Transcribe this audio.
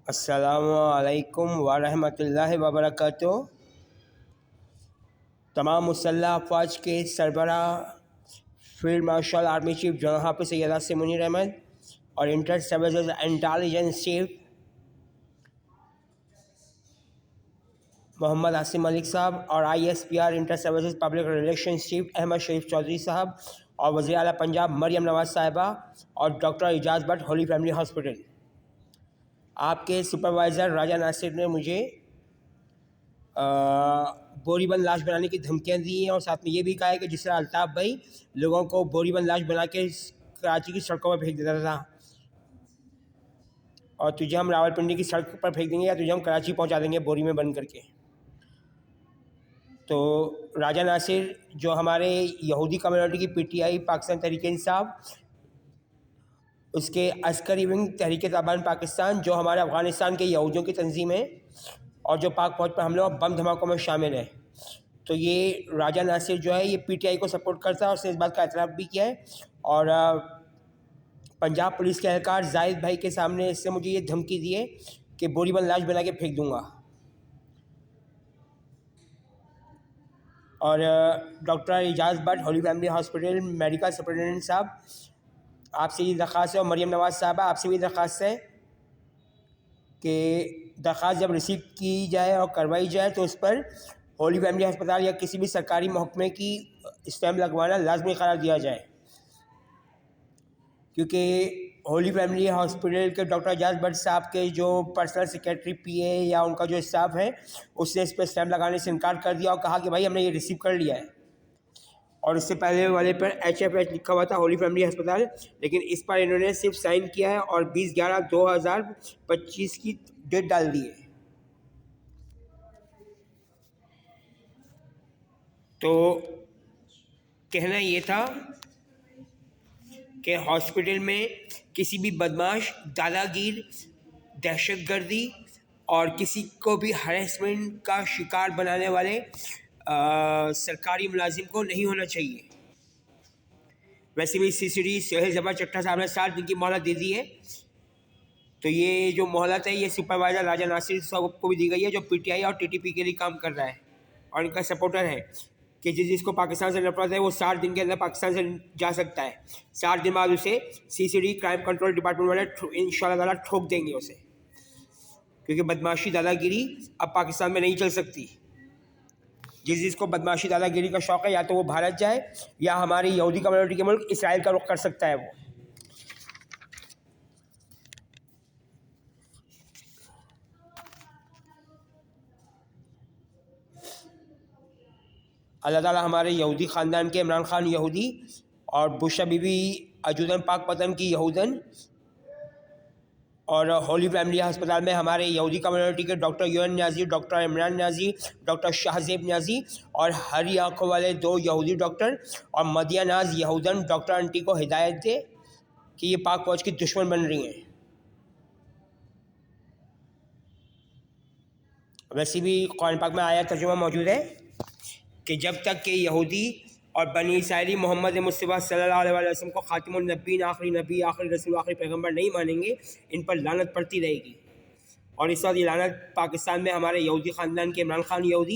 अस्सलामुअलैकुम वरहमतुल्लाहि वबरकातुहू। तमाम मुसल्लह अफवाज के सरबराह field marshal army chief general Hafiz Syed Asim Munir Ahmad और inter services intelligence chief Mohammad Asim Malik Sahab और ISPR inter services public relations chief Ahmad Sharif Chaudhry Sahab और वज़ीर आला पंजाब मरियम नवाज साहिबा और doctor Ejaz Bhatt holy family hospital. आपके सुपरवाइज़र राजा नासिर ने मुझे बोरीबंद लाश बनाने की धमकियां दी हैं और साथ में ये भी कहा है कि जिस तरह अल्ताफ़ भाई लोगों को बोरीबंद लाश बना के कराची की सड़कों पर फेंक देता था और तुझे हम रावलपिंडी की सड़क पर फेंक देंगे या तुझे हम कराची पहुंचा देंगे बोरी में बंद करके। तो राजा नासिर जो हमारे यहूदी कम्युनिटी की PTI पाकिस्तान तहरीक इंसाफ, उसके अस्करी विंग तहरीक तालिबान पाकिस्तान जो हमारे अफ़गानिस्तान के यहूदियों की तंजीम है और जो पाक फौज पर हमलों बम धमाकों में शामिल है, तो ये राजा नासिर जो है ये PTI को सपोर्ट करता है और उसने इस बात का एतराफ़ भी किया है। और पंजाब पुलिस के एहलकार जाहिद भाई के सामने इससे मुझे ये धमकी दी है कि बोरीबंद लाश बना के फेंक दूंगा। और doctor Ejaz Bhatt holy family hospital medical superintendent साहब, आपसे ये दरख्वास्त है और मरियम नवाज साहबा आपसे भी दरख्वास्त है कि दरख्वास्त जब रिसीव की जाए और करवाई जाए तो उस पर होली फैमिली अस्पताल या किसी भी सरकारी महकमे की स्टैम्प लगवाना लाजमी करार दिया जाए, क्योंकि होली फैमिली हॉस्पिटल के डॉक्टर एजाज भट्ट साहब के जो पर्सनल सेक्रेटरी PA या उनका जो स्टाफ है उसने इस पर स्टैम्प लगाने से इनकार कर दिया और कहा कि भाई हमने ये रिसीव कर लिया है। और इससे पहले वाले पर HFH लिखा हुआ था होली फैमिली अस्पताल, लेकिन इस पर इन्होंने सिर्फ साइन किया है और 20/11/2025 की डेट डाल दी है। तो कहना ये था कि हॉस्पिटल में किसी भी बदमाश, दादागीर, दहशतगर्दी और किसी को भी हरेसमेंट का शिकार बनाने वाले सरकारी मुलाजिम को नहीं होना चाहिए। वैसे भी CCD सोहेल जबर चट्टा साहब ने 7 दिन की मोहलत दे दी है, तो ये जो मोहलत है ये सुपरवाइज़र राजा नासिर साहब को भी दी गई है जो PTI और TTP के लिए काम कर रहा है और इनका सपोर्टर है कि जिसको पाकिस्तान से नफरत है वो 60 दिन के अंदर पाकिस्तान से जा सकता है। 60 दिन बाद उसे CCD क्राइम कंट्रोल डिपार्टमेंट वाले इंशाल्लाह ताला ठोक देंगे उसे, क्योंकि बदमाशी दादागिरी अब पाकिस्तान में नहीं चल सकती। जिसको बदमाशी दादागिरी का शौक़ है या तो वो भारत जाए या हमारी यहूदी कम्युनिटी के मुल्क इसराइल का रुख कर सकता है वो। अल्लाह ताला हमारे यहूदी ख़ानदान के इमरान ख़ान यहूदी और बुशा बीबी अजूदन पाक पतन की यहूदन और होली फैमिली अस्पताल में हमारे यहूदी कम्युनिटी के doctor UN Niazi, doctor Imran Niazi, doctor Shahzeb Niazi और हरी आँखों वाले 2 यहूदी डॉक्टर और मदिया नाज यहूदन डॉक्टर आंटी को हिदायत दे कि ये पाक फौज की दुश्मन बन रही हैं। वैसे भी कुरान पाक में आया तर्जुमा मौजूद है कि जब तक कि यहूदी और बनी इसराइली मोहम्मद मुस्तफ़ा सल्लल्लाहु अलैहि वसल्लम को खातिमुन नबीन, आखिरी नबी, आखिरी रसूल, आखिरी पैगंबर नहीं मानेंगे, इन पर लानत पड़ती रहेगी। और इस वक्त ये लानत पाकिस्तान में हमारे यहूदी ख़ानदान के इमरान ख़ान यहूदी